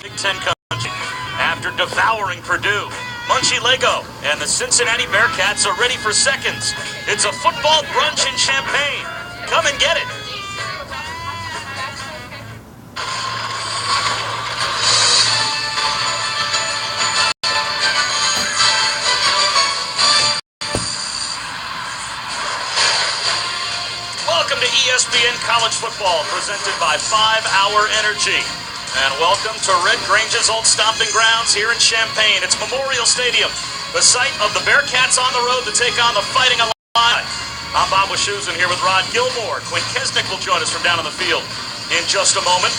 Big Ten country after devouring Purdue. Munchie Lego and the Cincinnati Bearcats are ready for seconds. It's a football brunch in Champaign. Come and get it. Welcome to ESPN College Football, presented by 5-Hour Energy. And welcome to Red Grange's old stomping grounds here in Champaign. It's Memorial Stadium, the site of the Bearcats on the road to take on the Fighting Illini. I'm Bob Wischusen here with Rod Gilmore. Quinn Kesnick will join us from down on the field in just a moment.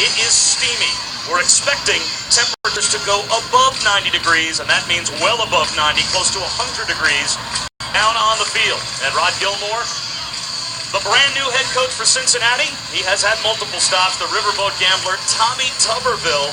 It is steamy. We're expecting temperatures to go above 90 degrees, and that means well above 90, close to 100 degrees down on the field. And Rod Gilmore, the brand new head coach for Cincinnati, he has had multiple stops. The Riverboat Gambler, Tommy Tuberville.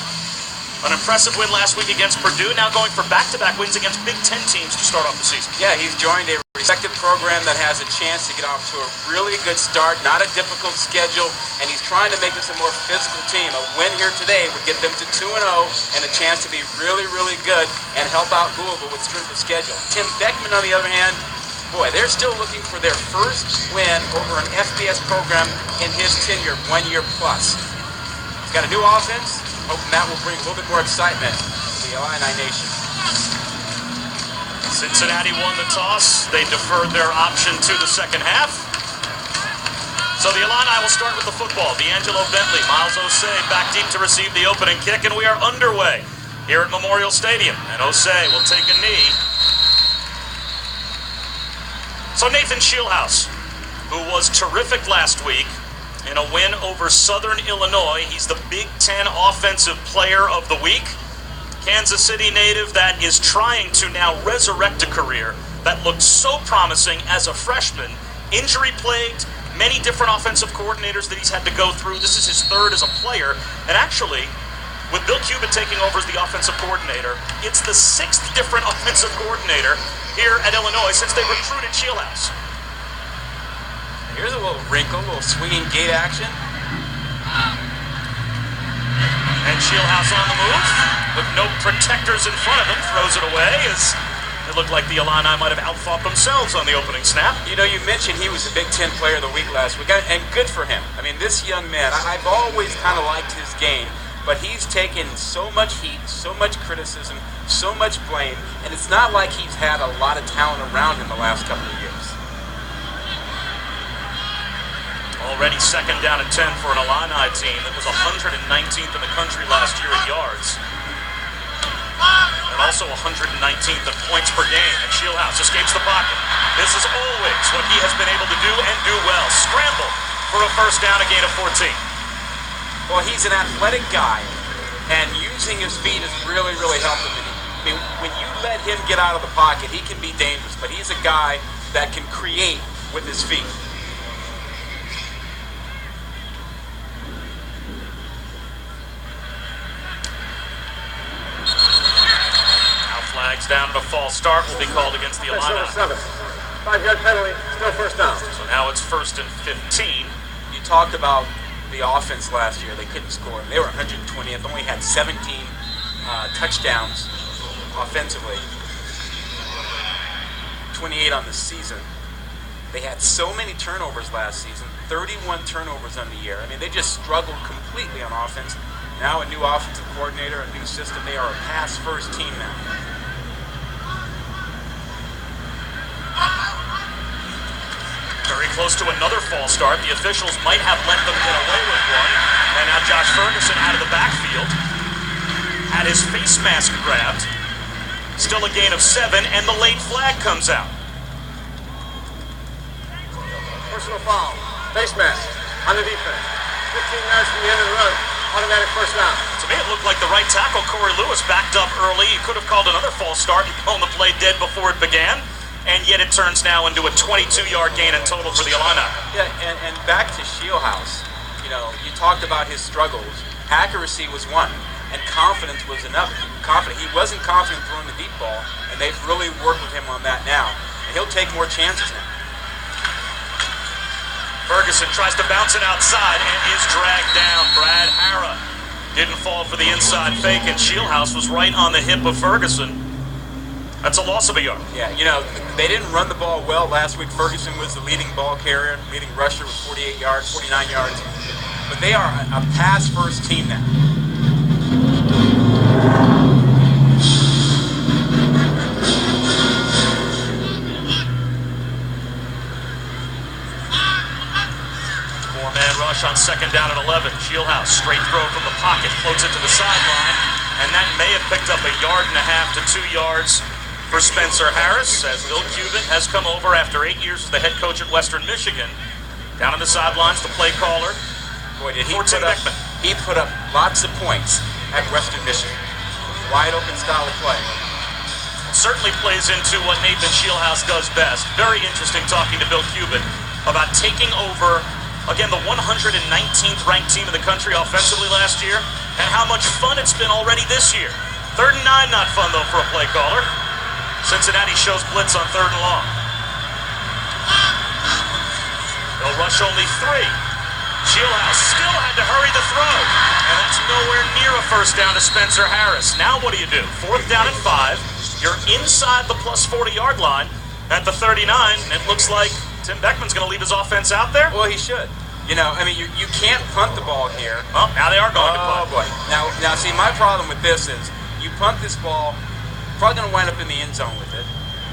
An impressive win last week against Purdue, now going for back-to-back wins against Big Ten teams to start off the season. Yeah, he's joined a respected program that has a chance to get off to a really good start, not a difficult schedule, and he's trying to make this a more physical team. A win here today would get them to 2-0 and a chance to be really, really good and help out Louisville with strength of schedule. Tim Beckman, on the other hand, boy, they're still looking for their first win over an FBS program in his tenure, 1 year plus. He's got a new offense, hoping that will bring a little bit more excitement to the Illini Nation. Cincinnati won the toss. They deferred their option to the second half. So the Illini will start with the football. D'Angelo Bentley, Miles Osei back deep to receive the opening kick, and we are underway here at Memorial Stadium. And Osei will take a knee. So Nathan Shieldhouse, who was terrific last week in a win over Southern Illinois, he's the Big Ten Offensive Player of the Week. Kansas City native that is trying to now resurrect a career that looked so promising as a freshman, injury-plagued, many different offensive coordinators that he's had to go through. This is his third as a player, and actually, with Bill Cuban taking over as the offensive coordinator, it's the sixth different offensive coordinator here at Illinois since they recruited Shieldhouse. Here's a little wrinkle, a little swinging gate action. And Shieldhouse on the move, with no protectors in front of him, throws it away as it looked like the Illini might have outfought themselves on the opening snap. You know, you mentioned he was the Big Ten Player of the Week last week, and good for him. I mean, this young man, I've always kind of liked his game, but he's taken so much heat, so much criticism, so much blame, and it's not like he's had a lot of talent around him the last couple of years. Already second down and 10 for an Illini team that was 119th in the country last year in yards. And also 119th in points per game. And Shieldhouse escapes the pocket. This is always what he has been able to do and do well. Scramble for a first down, a gain of 14. Well, he's an athletic guy, and using his feet has really, really helped him. I mean, when you let him get out of the pocket, he can be dangerous, but he's a guy that can create with his feet. Flags down and a false start will be called against the Illini. 7. 5-yard penalty, still first down. So now it's 1st and 15. You talked about the offense last year. They couldn't score. They were 120th, only had 17 touchdowns offensively. 28 on the season. They had so many turnovers last season, 31 turnovers on the year. I mean, they just struggled completely on offense. Now a new offensive coordinator, a new system. They are a pass-first team now. Very close to another false start. The officials might have let them get away with one. And now Josh Ferguson out of the backfield. Had his face mask grabbed. Still a gain of 7, and the late flag comes out. Personal foul. Face mask on the defense. 15 yards from the end of the run. Automatic first down. To me, it looked like the right tackle, Corey Lewis, backed up early. He could have called another false start and blown the play dead before it began. And yet it turns now into a 22-yard gain in total for the Illini. Yeah, and back to Shieldhouse. You know, you talked about his struggles. Accuracy was one, and confidence was another. He wasn't confident throwing the deep ball, and they've really worked with him on that now. And he'll take more chances now. Ferguson tries to bounce it outside and is dragged down. Brad Hara Didn't fall for the inside fake, and Shieldhouse was right on the hip of Ferguson. That's a loss of a yard. Yeah, you know, they didn't run the ball well last week. Ferguson was the leading ball carrier, leading rusher with 48 yards, 49 yards. But they are a pass-first team now. Four-man rush on second down and 11. Shieldhouse, straight throw from the pocket, floats it to the sideline, and that may have picked up a yard and a half to 2 yards for Spencer Harris, as Bill Cuban has come over after 8 years as the head coach at Western Michigan. Down on the sidelines, the play caller. Boy, did he put up lots of points at Western Michigan. Wide open style of play. Certainly plays into what Nathan Shieldhouse does best. Very interesting talking to Bill Cuban about taking over, again, the 119th ranked team in the country offensively last year, and how much fun it's been already this year. 3rd and 9, not fun though for a play caller. Cincinnati shows blitz on 3rd and long. They'll rush only 3. Shieldhouse still had to hurry the throw, and that's nowhere near a first down to Spencer Harris. Now what do? 4th down and 5. You're inside the plus 40-yard line at the 39, and it looks like Tim Beckman's going to leave his offense out there. Well, he should. You know, I mean, you can't punt the ball here. Oh, now they are going to punt. Oh, boy. Now, see, my problem with this is you punt this ball, probably going to wind up in the end zone with it.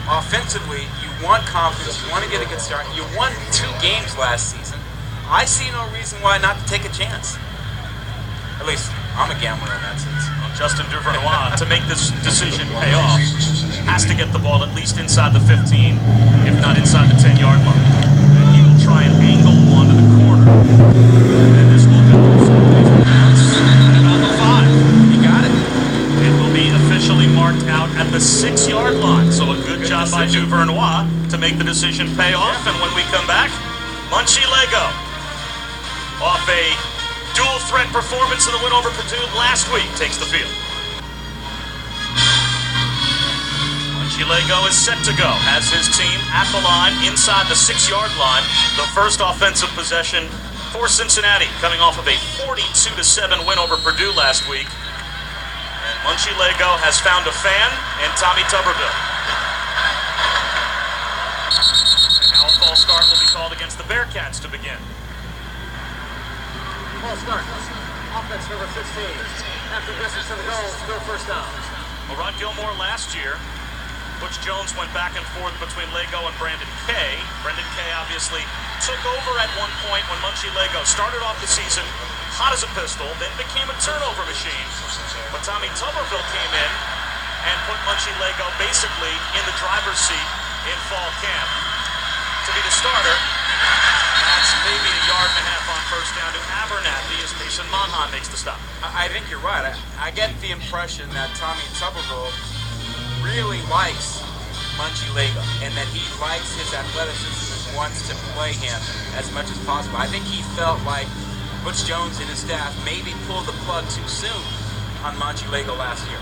Offensively, you want confidence. You want to get a good start. You won 2 games last season. I see no reason why not to take a chance. At least, I'm a gambler in that sense. Well, Justin Duvernois, to make this decision pay off, has to get the ball at least inside the 15, if not inside the 10-yard line. And he will try and angle one to the corner. And this will go at about the 5. You got it. It will be officially marked out at the 6-yard line. So a good job by Duvernois to make the decision pay off. And when we come back, Munchie Lego, off a dual threat performance in the win over Purdue last week, takes the field. Munchie Lego is set to go, has his team at the line, inside the 6-yard line. The first offensive possession for Cincinnati, coming off of a 42-7 win over Purdue last week. And Munchie Lego has found a fan in Tommy Tuberville. And now a false start will be called against the Bearcats to begin. False start. Offense number 16. After distance to the goal, still first down. Well, Rod Gilmore last year, Butch Jones went back and forth between Lego and Brandon Kay. Brendan Kay obviously took over at one point when Munchie Lego started off the season hot as a pistol, then became a turnover machine. But Tommy Tuberville came in and put Munchie Lego basically in the driver's seat in fall camp to be the starter. That's maybe a yard and a half on first down to Abernathy as Mason Monhan makes the stop. I think you're right. I get the impression that Tommy Tuberville really likes Munchie Lego and that he likes his athleticism and wants to play him as much as possible. I think he felt like Butch Jones and his staff maybe pulled the plug too soon on Munchie Lego last year.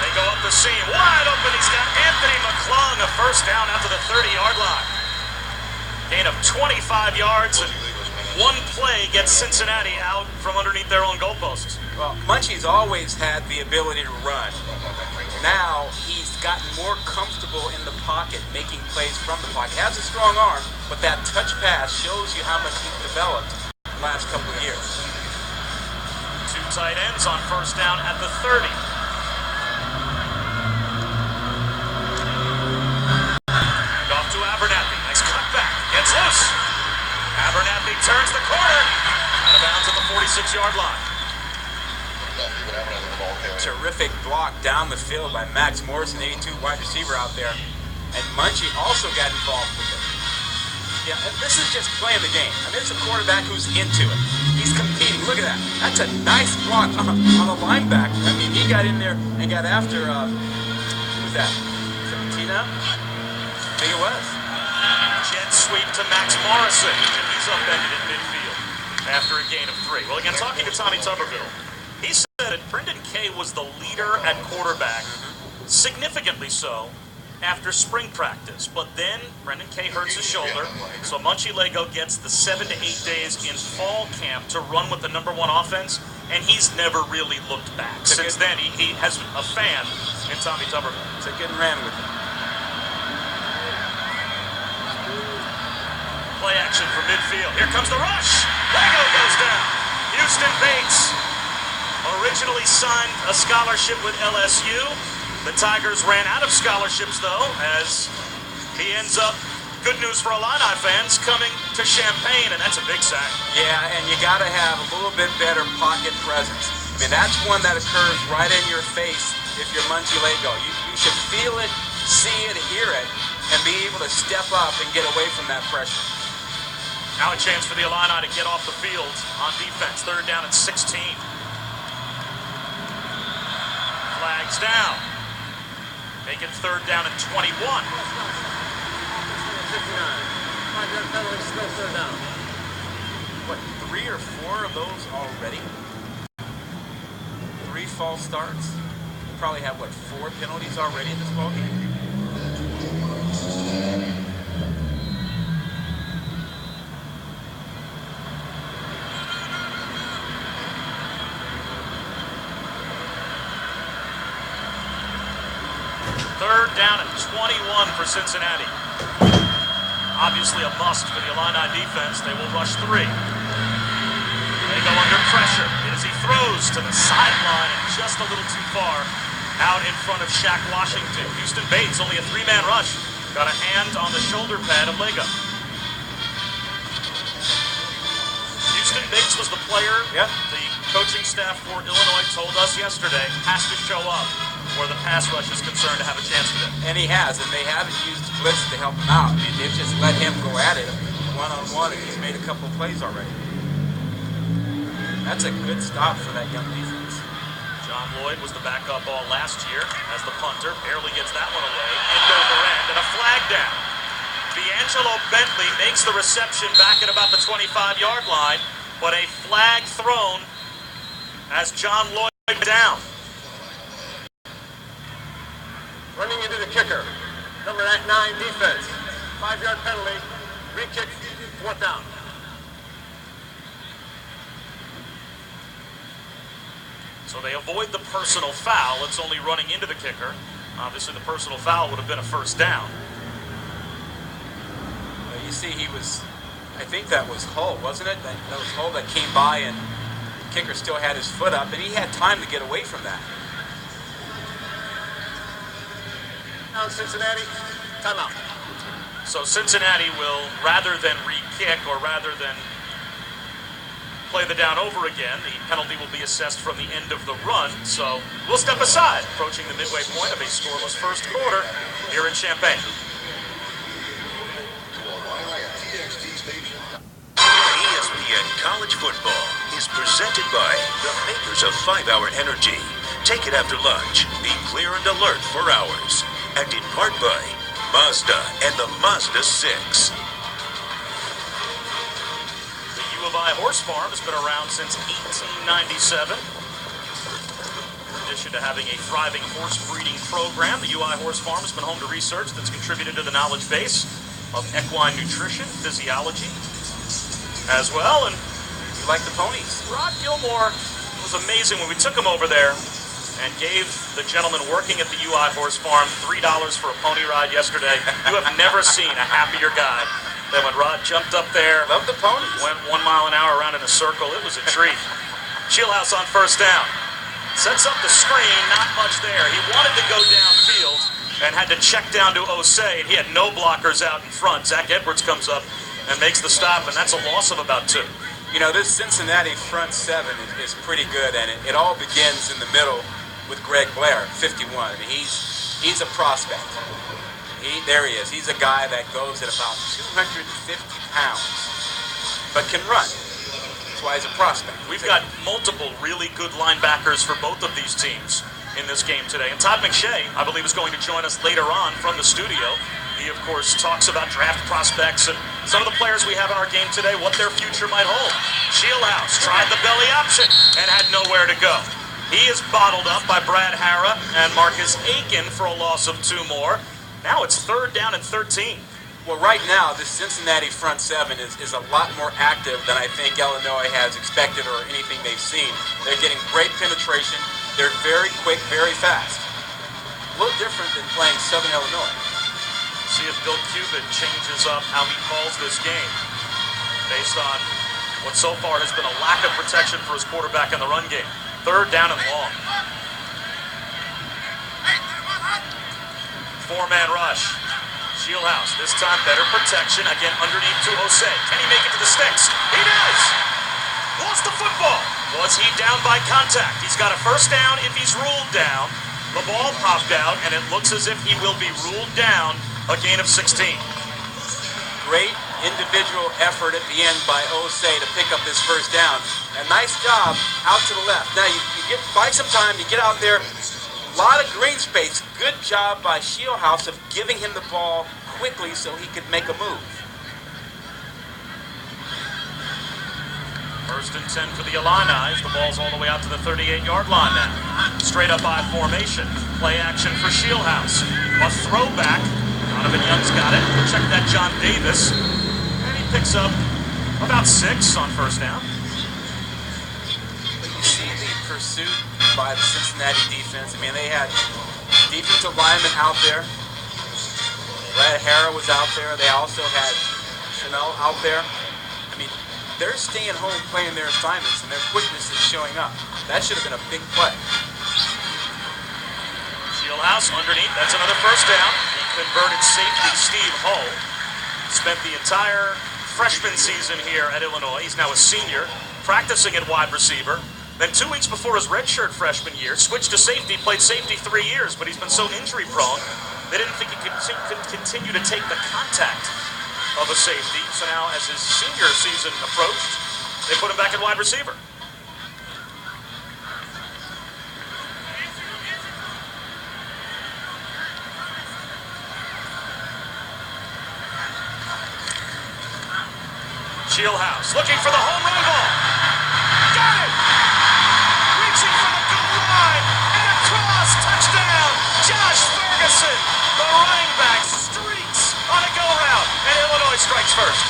They go up the seam, wide open. He's got Anthony McClung, a first down out to the 30-yard line. Gain of 25 yards, and one play gets Cincinnati out from underneath their own goalposts. Well, Munchie's always had the ability to run. Now he's gotten more comfortable in the pocket, making plays from the pocket. He has a strong arm, but that touch pass shows you how much he's developed the last couple of years. 2 tight ends on first down at the 30. Off to Abernathy. Nice cutback. Gets loose. Abernathy turns the corner. Out of bounds at the 46-yard line. Terrific block down the field by Max Morrison, 82 wide receiver out there. And Munchie also got involved with it. Yeah, this is just playing the game. I mean, it's a quarterback who's into it. He's competing. Look at that. That's a nice block on a linebacker. I mean, he got in there and got after, who's that? 17 now? I think it was. Jet sweep to Max Morrison. And he's upended at midfield after a gain of 3. Well, again, talking to Tommy Tuberville, he said that Brendan Kay was the leader at quarterback, significantly so, after spring practice, but then Brendan Kay hurts his shoulder, so Munchie Lego gets the 7 to 8 days in fall camp to run with the #1 offense, and he's never really looked back. Since then, he has a fan in Tommy Tuberville. Took it and ran with it. Play action from midfield. Here comes the rush. Lego goes down. Houston Bates originally signed a scholarship with LSU. The Tigers ran out of scholarships, though, as he ends up, good news for Illini fans, coming to Champaign, and that's a big sack. Yeah, and you got to have a little bit better pocket presence. I mean, that's one that occurs right in your face if you're Munchie Lego. You should feel it, see it, hear it, and be able to step up and get away from that pressure. Now a chance for the Illini to get off the field on defense. 3rd down and 16. Flags down. Make it 3rd down and 21. 59. 5-yard penalty, still 3rd down. What, 3 or 4 of those already? 3 false starts? You probably have, what, 4 penalties already in this ballgame? Third down and 21 for Cincinnati. Obviously a must for the Illini defense. They will rush 3. They go under pressure as he throws to the sideline and just a little too far out in front of Shaq Washington. Houston Bates, only a 3-man rush. Got a hand on the shoulder pad of Lego. Houston Bates was the player the coaching staff for Illinois told us yesterday has to show up where the pass rush is concerned to have a chance with it. And he has, and they haven't used blitz to help him out. I mean, they've just let him go at it one-on-one, and he's made a couple plays already. That's a good stop for that young defense. John Lloyd was the backup all last year as the punter. Barely gets that one away. End over end, and a flag down. D'Angelo Bentley makes the reception back at about the 25-yard line, but a flag thrown as John Lloyd down. Running into the kicker. Number 9 defense. 5-yard penalty. Re-kick, 4th down. So they avoid the personal foul. It's only running into the kicker. Obviously, the personal foul would have been a 1st down. You see, he was, I think that was Hull, wasn't it? That was Hull that came by, and the kicker still had his foot up, and he had time to get away from that. Now Cincinnati, timeout. So Cincinnati will, rather than re-kick or rather than play the down over again, the penalty will be assessed from the end of the run. So we'll step aside, approaching the midway point of a scoreless first quarter here in Champaign. ESPN College Football is presented by the makers of 5-Hour Energy. Take it after lunch. Be clear and alert for hours. And in part by Mazda and the Mazda 6. The U of I Horse Farm has been around since 1897. In addition to having a thriving horse breeding program, the UI Horse Farm has been home to research that's contributed to the knowledge base of equine nutrition, physiology as well. And You like the ponies? Rod Gilmore was amazing when we took him over there and gave the gentleman working at the UI Horse Farm $3 for a pony ride yesterday. You have never seen a happier guy than when Rod jumped up there. Love the ponies. Went 1 mile an hour around in a circle. It was a treat. Shieldhouse on 1st down. Sets up the screen, not much there. He wanted to go downfield and had to check down to Osei, and he had no blockers out in front. Zach Edwards comes up and makes the stop, and that's a loss of about 2. You know, this Cincinnati front 7 is pretty good, and it all begins in the middle with Greg Blair, 51. I mean, he's a prospect. There he is. He's a guy that goes at about 250 pounds, but can run. That's why he's a prospect. We've got multiple really good linebackers for both of these teams in this game today. And Todd McShay, I believe, is going to join us later on from the studio. He, of course, talks about draft prospects and some of the players we have in our game today, what their future might hold. Shieldhouse tried the belly option and had nowhere to go. He is bottled up by Brad Harrah and Marcus Aiken for a loss of 2 more. Now it's 3rd down and 13. Well, right now, this Cincinnati front seven is a lot more active than I think Illinois has expected or anything they've seen. They're getting great penetration. They're very quick, very fast. A little different than playing Southern Illinois. See if Bill Cuban changes up how he calls this game based on what so far has been a lack of protection for his quarterback in the run game. 3rd down and long. 4-man rush. Shieldhouse, this time better protection. Again, underneath to Jose. Can he make it to the sticks? He does! Lost the football. Was he down by contact? He's got a 1st down if he's ruled down. The ball popped out, and it looks as if he will be ruled down. A gain of 16. Great individual effort at the end by Jose to pick up this 1st down. A nice job out to the left. Now, you buy some time, you get out there. A lot of green space. Good job by Shieldhouse of giving him the ball quickly so he could make a move. 1st and 10 for the Illini. The ball's all the way out to the 38-yard line now. Straight up I formation. Play action for Shieldhouse. A throwback. Donovan Young's got it. Check that John Davis. And he picks up about 6 on 1st down. You see the pursuit by the Cincinnati defense. I mean, they had defensive linemen out there. Brad Harrah was out there. They also had Chanel out there. I mean, they're staying home playing their assignments, and their quickness is showing up. That should have been a big play. Shieldhouse underneath. That's another 1st down. He converted safety Steve Hull. Spent the entire freshman season here at Illinois. He's now a senior, practicing at wide receiver. Then 2 weeks before his redshirt freshman year, switched to safety, played safety 3 years, but he's been so injury prone, they didn't think he could continue to take the contact of a safety. So now, as his senior season approached, they put him back at wide receiver. Shieldhouse looking for the home run ball. Got it! Reaching for the goal line and across. Touchdown! Josh Ferguson, the running back, streaks on a go route, and Illinois strikes first.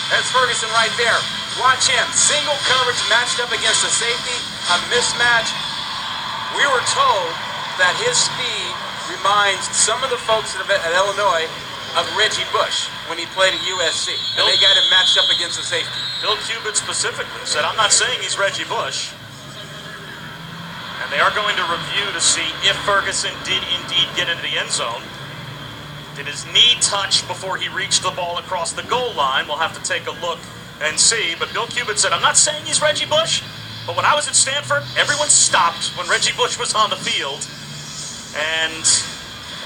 There's Ferguson right there. Watch him. Single coverage matched up against the safety. A mismatch. We were told that his speed reminds some of the folks at Illinois of Reggie Bush when he played at USC. And they got him matched up against the safety. Bill Cuban specifically said, I'm not saying he's Reggie Bush. And they are going to review to see if Ferguson did indeed get into the end zone. Did his knee touch before he reached the ball across the goal line? We'll have to take a look and see. But Bill Cuban said, I'm not saying he's Reggie Bush, but when I was at Stanford, everyone stopped when Reggie Bush was on the field. And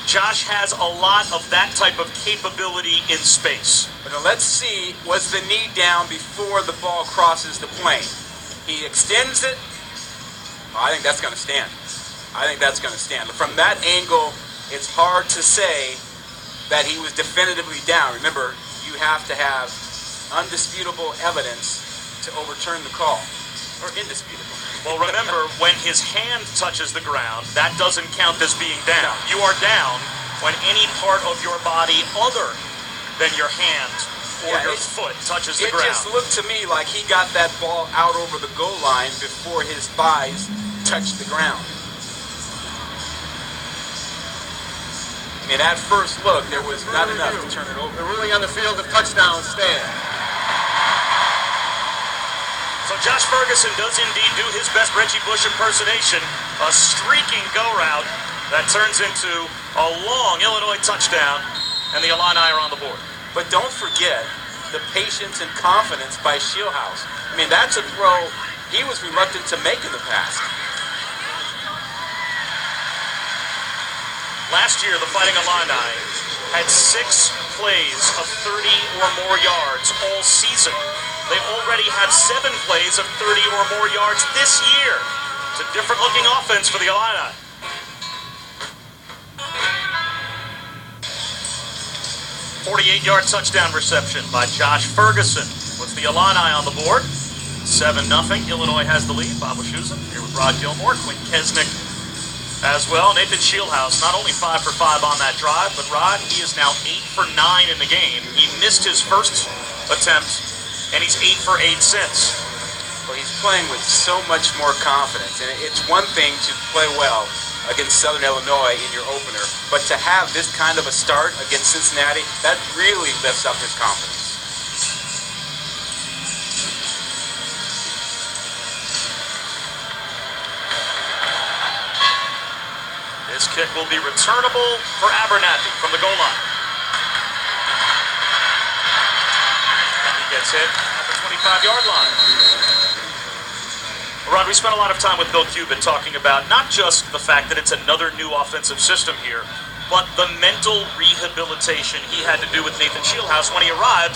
Josh has a lot of that type of capability in space. But now let's see, was the knee down before the ball crosses the plane? He extends it. Oh, I think that's going to stand. I think that's going to stand. From that angle, it's hard to say that he was definitively down. Remember, you have to have undisputable evidence to overturn the call, or indisputable. Well, remember, when his hand touches the ground, that doesn't count as being down. You are down when any part of your body other than your hand or your foot touches the ground. It just looked to me like he got that ball out over the goal line before his thighs touched the ground. I mean, at first look, there was not enough to turn it over. The ruling on the field of touchdown stand. So Josh Ferguson does indeed do his best Reggie Bush impersonation, a streaking go route that turns into a long Illinois touchdown, and the Illini are on the board. But don't forget the patience and confidence by Shieldhouse. I mean, that's a throw he was reluctant to make in the past. Last year, the Fighting Illini had 6 plays of 30 or more yards all season. They already have 7 plays of 30 or more yards this year. It's a different-looking offense for the Illini. 48-yard touchdown reception by Josh Ferguson. Puts the Illini on the board. 7-0. Illinois has the lead. Bob Wischusen here with Rod Gilmore, Quinn Kesnick as well. Nathan Shieldhouse, not only 5 for 5 on that drive, but Rod, he is now 8 for 9 in the game. He missed his first attempt, and he's 8 for 8 since. Well, he's playing with so much more confidence, and it's one thing to play well against Southern Illinois in your opener, but to have this kind of a start against Cincinnati, that really lifts up his confidence. This kick will be returnable for Abernathy from the goal line. He gets hit at the 25-yard line. Rod, we spent a lot of time with Bill Cuban talking about not just the fact that it's another new offensive system here, but the mental rehabilitation he had to do with Nathan Shieldhouse when he arrived.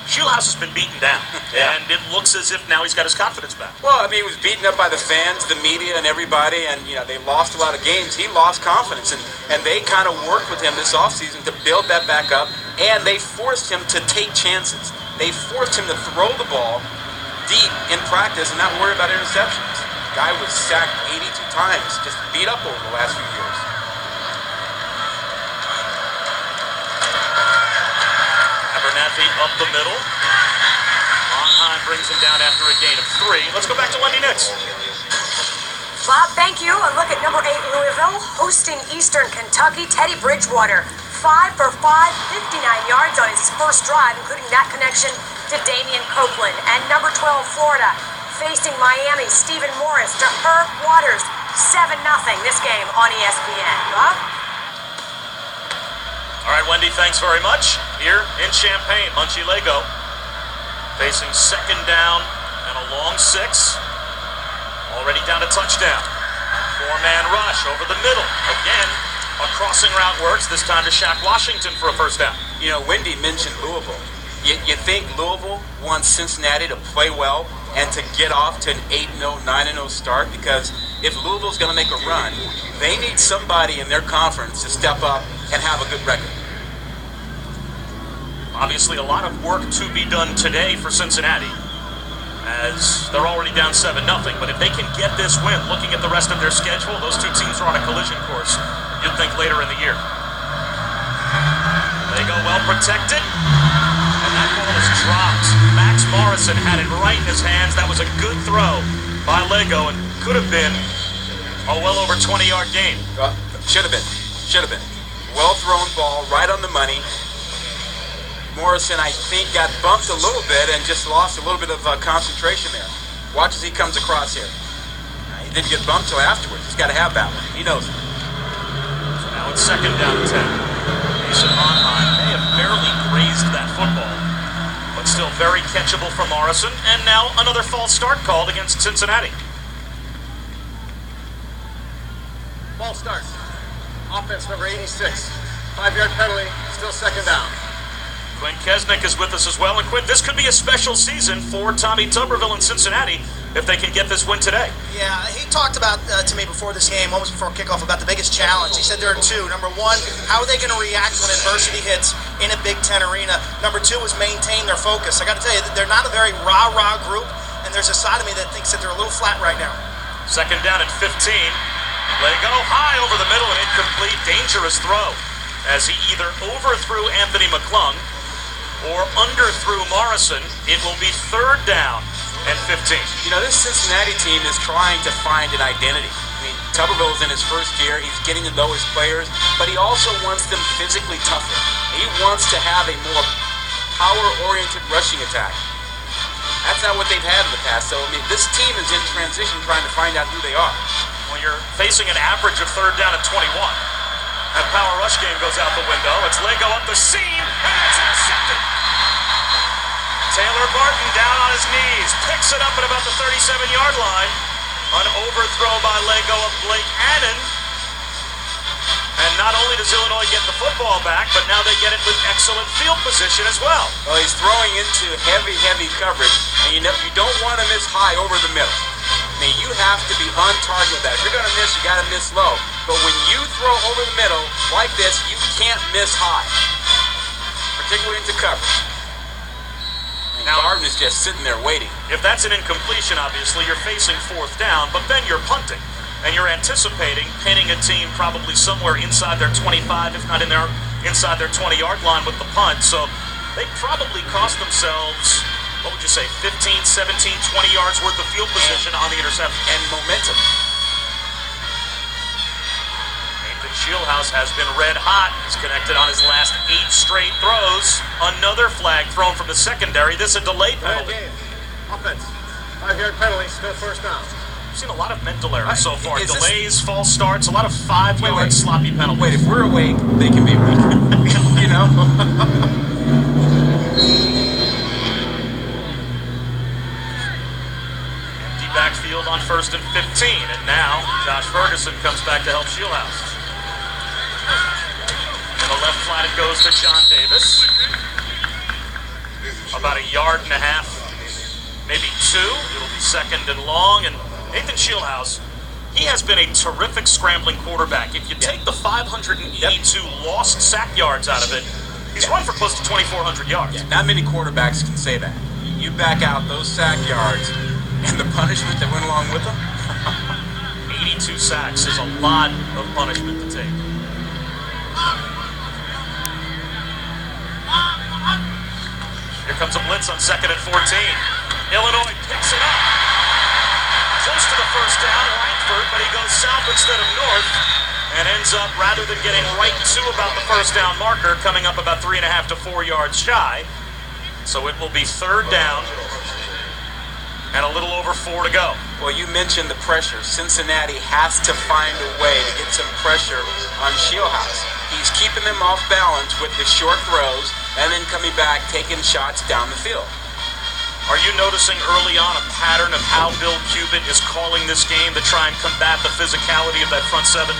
Shieldhouse has been beaten down, and it looks as if now he's got his confidence back. Well, I mean, he was beaten up by the fans, the media, and everybody, and, you know, they lost a lot of games. He lost confidence, and they kind of worked with him this offseason to build that back up, and they forced him to take chances. They forced him to throw the ball deep in practice and not worry about interceptions. The guy was sacked 82 times, just beat up over the last few years. Abernathy up the middle. Monheim brings him down after a gain of 3. Let's go back to Wendy Nix. Bob, thank you. A look at number 8 Louisville hosting Eastern Kentucky. Teddy Bridgewater, 5 for 5, 59 yards on his first drive, including that connection to Damian Copeland. And number 12 Florida facing Miami. Stephen Morris to Herb Waters, 7-0 this game on ESPN. Bob? All right, Wendy, thanks very much. Here in Champaign, Munchie Lego facing second down and a long 6. Already down to touchdown. 4-man rush over the middle. Again, a crossing route works, this time to Shaq Washington for a first down. You know, Wendy mentioned Louisville. You think Louisville wants Cincinnati to play well and to get off to an 8-0, 9-0 start? Because if Louisville's going to make a run, they need somebody in their conference to step up and have a good record. Obviously, a lot of work to be done today for Cincinnati, as they're already down 7-0. But if they can get this win, looking at the rest of their schedule, those two teams are on a collision course, you'd think later in the year. They go well protected, and that ball is dropped. Max Morrison had it right in his hands. That was a good throw by Lego, and could have been a well over 20-yard gain. Should have been. Well-thrown ball, right on the money. Morrison, I think, got bumped a little bit and just lost a little bit of concentration there. Watch as he comes across here. He didn't get bumped till afterwards. He's got to have that one. He knows it. So now it's second down and 10. Mason Monheim may have barely grazed that football, but still very catchable for Morrison. And now another false start called against Cincinnati. Ball start. Offense number 86. 5-yard penalty, still second down. Quinn Kesnick is with us as well. And Quinn, this could be a special season for Tommy Tuberville in Cincinnati if they can get this win today. Yeah, he talked about to me before this game, almost before kickoff, about the biggest challenge. He said there are two. Number one, how are they going to react when adversity hits in a Big Ten arena? Number two is maintain their focus. I got to tell you, they're not a very rah-rah group, and there's a side of me that thinks that they're a little flat right now. Second down at 15. Lego high over the middle, an incomplete, dangerous throw as he either overthrew Anthony McClung or underthrew Morrison. It will be third down and 15. You know, this Cincinnati team is trying to find an identity. I mean, Tuberville's in his first year. He's getting to know his players, but he also wants them physically tougher. He wants to have a more power-oriented rushing attack. That's not what they've had in the past. So, I mean, this team is in transition trying to find out who they are. When you're facing an average of third down at 21, that power rush game goes out the window. It's Lego up the seam, and it's intercepted. Taylor Barton down on his knees, picks it up at about the 37-yard line. An overthrow by Lego of Blake Annan. And not only does Illinois get the football back, but now they get it with excellent field position as well. Well, he's throwing into heavy coverage, and you don't want to miss high over the middle. I mean, you have to be on target with that. If you're going to miss, you got to miss low. But when you throw over the middle like this, you can't miss high. For particularly into coverage. And Now, Garden is just sitting there waiting. if that's an incompletion, obviously, you're facing fourth down, but then you're punting. And you're anticipating pinning a team probably somewhere inside their 25, if not inside their 20-yard line with the punt. So they probably cost themselves, what would you say, 15, 17, 20 yards worth of field position on the interception. And momentum. Nathan Shieldhouse has been red hot. He's connected on his last 8 straight throws. Another flag thrown from the secondary. This a delayed penalty. Game. Offense. 5-yard penalty, still first down. We've seen a lot of mental errors so far. Is this- Delays, false starts, a lot of 5-yard sloppy penalties. Wait, if we're awake, they can be awake. You know? Empty backfield on 1st and 15. And now Josh Ferguson comes back to help Shieldhouse. In the left flat it goes to John Davis. About a yard and a half, maybe 2. It'll be 2nd and long. And Nathan Shieldhouse, he has been a terrific scrambling quarterback. If you take the 582 lost sack yards out of it, he's run for close to 2,400 yards. Yeah, not many quarterbacks can say that. You back out those sack yards and the punishment that went along with them. 82 sacks is a lot of punishment to take. Here comes a blitz on 2nd and 14. Illinois picks it up. Close to the first down, Langford, but he goes south instead of north and ends up, rather than getting right to about the first down marker, coming up about 3.5 to 4 yards shy. So it will be 3rd down and a little over 4 to go. Well, you mentioned the pressure. Cincinnati has to find a way to get some pressure on Shieldhouse. He's keeping them off balance with the short throws and then coming back, taking shots down the field. Are you noticing early on a pattern of how Bill Cubitt is calling this game to try and combat the physicality of that front 7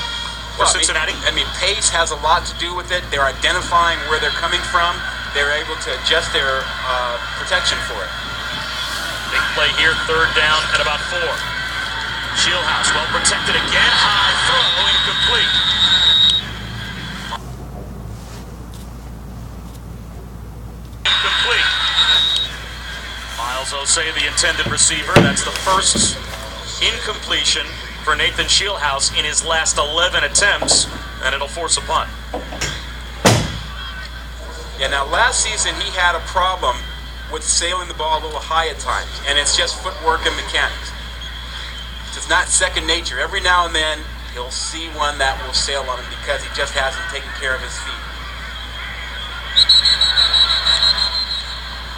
for Cincinnati? I mean, pace has a lot to do with it. They're identifying where they're coming from. They're able to adjust their protection for it. Big play here, 3rd down at about 4. Shieldhouse well protected again. High throw, incomplete. Incomplete. Miles Osei, the intended receiver. That's the first incompletion for Nathan Shieldhouse in his last 11 attempts, and it'll force a punt. Yeah, now last season he had a problem with sailing the ball a little high at times, and it's just footwork and mechanics. It's not second nature. Every now and then he'll see one that will sail on him because he just hasn't taken care of his feet.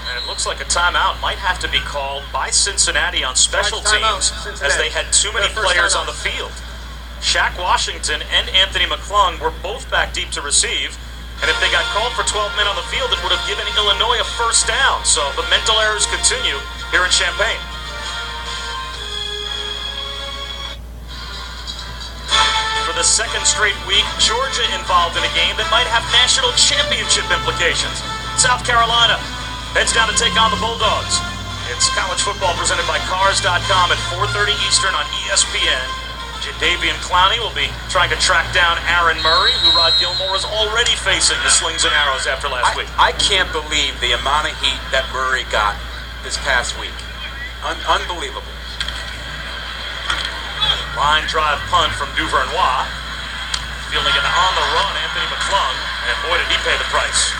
And it looks like a timeout might have to be called by Cincinnati on special teams as they had too many players on the field. Shaq Washington and Anthony McClung were both back deep to receive, and if they got called for 12 men on the field, it would have given Illinois a first down. So the mental errors continue here in Champaign. For the 2nd straight week, Georgia involved in a game that might have national championship implications. South Carolina heads down to take on the Bulldogs. It's college football presented by Cars.com at 4:30 Eastern on ESPN. Jadeveon Clowney will be trying to track down Aaron Murray, who Rod Gilmore is already facing the slings and arrows after last week. I can't believe the amount of heat that Murray got this past week. Unbelievable. Line drive punt from Duvernois. Fielding it on the run, Anthony McClung. And boy, did he pay the price.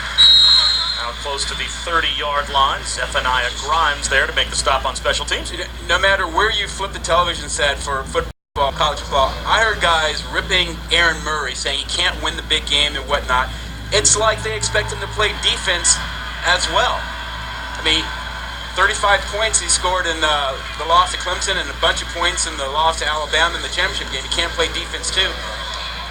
Now close to the 30-yard line. Zephaniah Grimes there to make the stop on special teams. No matter where you flip the television set for football, college football, I heard guys ripping Aaron Murray, saying he can't win the big game and whatnot. It's like they expect him to play defense as well. I mean, 35 points he scored in the loss to Clemson and a bunch of points in the loss to Alabama in the championship game. He can't play defense too.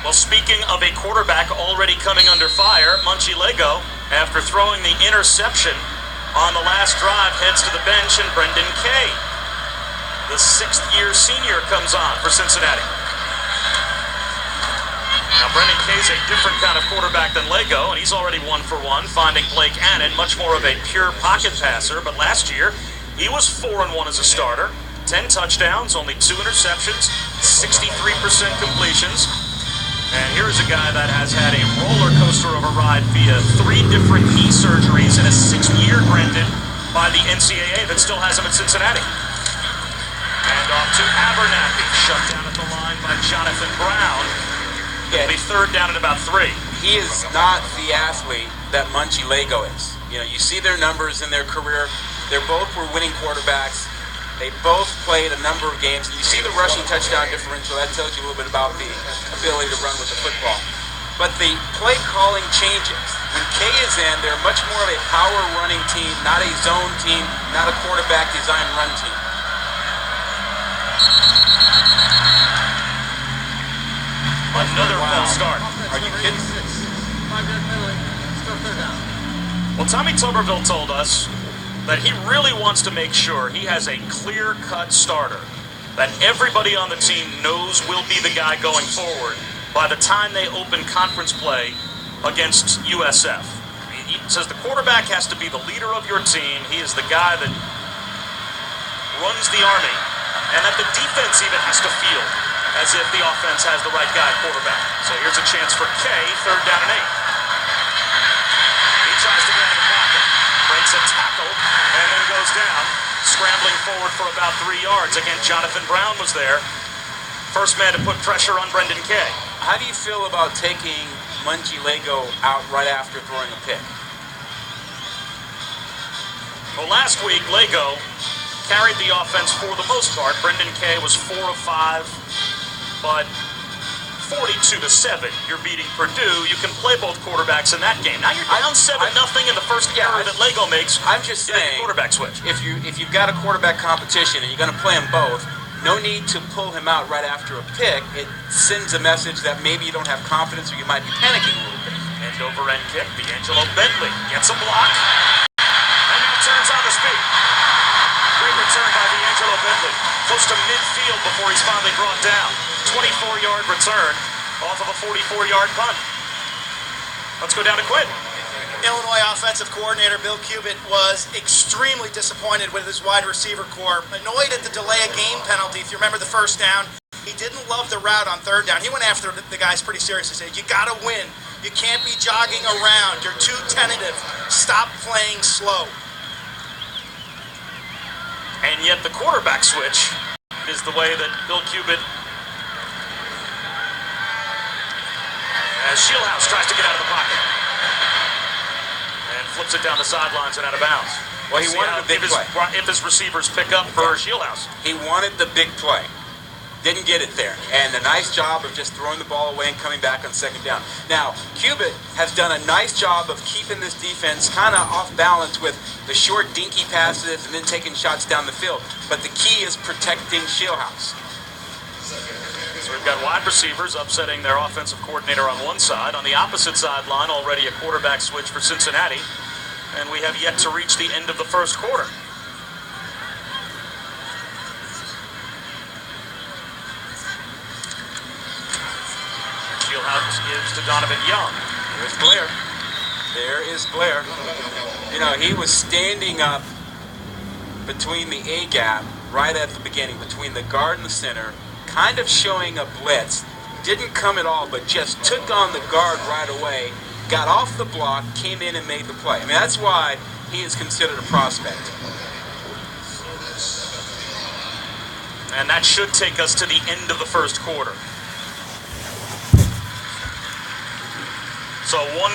Well, speaking of a quarterback already coming under fire, Munchie Lego, after throwing the interception on the last drive, heads to the bench, and Brendan Kay, the 6th-year senior, comes on for Cincinnati. Now, Brendan Kay's a different kind of quarterback than Lego, and he's already 1 for 1, finding Blake Annan, much more of a pure pocket passer. But last year, he was 4-1 as a starter, 10 touchdowns, only 2 interceptions, 63% completions. And here's a guy that has had a roller coaster of a ride via 3 different knee surgeries and a 6th year granted by the NCAA that still has him at Cincinnati. And off to Abernathy, shut down at the line by Jonathan Brown. It'll be 3rd down at about 3. He is not the athlete that Munchie Lego is. You know, you see their numbers in their career. They both were winning quarterbacks. They both played a number of games. And you see the rushing touchdown differential. That tells you a little bit about the ability to run with the football. But the play calling changes. When K is in, they're much more of a power running team, not a zone team, not a quarterback design run team. Another false start. Are you kidding? 5-yard penalty. Still 3rd down. Well, Tommy Tuberville told us that he really wants to make sure he has a clear-cut starter that everybody on the team knows will be the guy going forward by the time they open conference play against USF. He says the quarterback has to be the leader of your team. He is the guy that runs the Army, and that the defense even has to feel as if the offense has the right guy at quarterback. So here's a chance for K, 3rd down and 8. He tries to get in the pocket, breaks a tackle, and then goes down, scrambling forward for about 3 yards. Again, Jonathan Brown was there. First man to put pressure on Brendan K. How do you feel about taking Munchie Lego out right after throwing a pick? Well, last week, Lego carried the offense for the most part. Brendan K was 4 of 5, but 42-7, you're beating Purdue. You can play both quarterbacks in that game. Now you're down 7-0 in the first error that Lego makes. I'm just saying, quarterback switch. If you've got a quarterback competition and you're going to play them both, no need to pull him out right after a pick. It sends a message that maybe you don't have confidence or you might be panicking a little bit. End over end kick. D'Angelo Bentley gets a block and now turns on the speed. Great return by D'Angelo Bentley. Close to midfield before he's finally brought down. 24-yard return off of a 44-yard punt. Let's go down to Quinn. Illinois offensive coordinator Bill Cubit was extremely disappointed with his wide receiver core. Annoyed at the delay of game penalty. If you remember the first down, he didn't love the route on 3rd down. He went after the guys pretty seriously. He said, you got to win. You can't be jogging around. You're too tentative. Stop playing slow. And yet the quarterback switch is the way that Bill Cubit, as Shieldhouse tries to get out of the pocket and flips it down the sidelines and out of bounds. Well, he wanted the big play. If his receivers pick up for Shieldhouse. He wanted the big play. Didn't get it there. And a nice job of just throwing the ball away and coming back on 2nd down. Now, Cubit has done a nice job of keeping this defense kind of off balance with the short, dinky passes and then taking shots down the field. But the key is protecting Shieldhouse. So we've got wide receivers upsetting their offensive coordinator on one side. On the opposite sideline, already a quarterback switch for Cincinnati. And we have yet to reach the end of the first quarter. Shieldhouse gives to Donovan Young. There's Blair. There is Blair. You know, he was standing up between the A-gap right at the beginning, between the guard and the center, kind of showing a blitz. Didn't come at all, but just took on the guard right away, got off the block, came in and made the play. I mean, that's why he is considered a prospect. And that should take us to the end of the first quarter. So one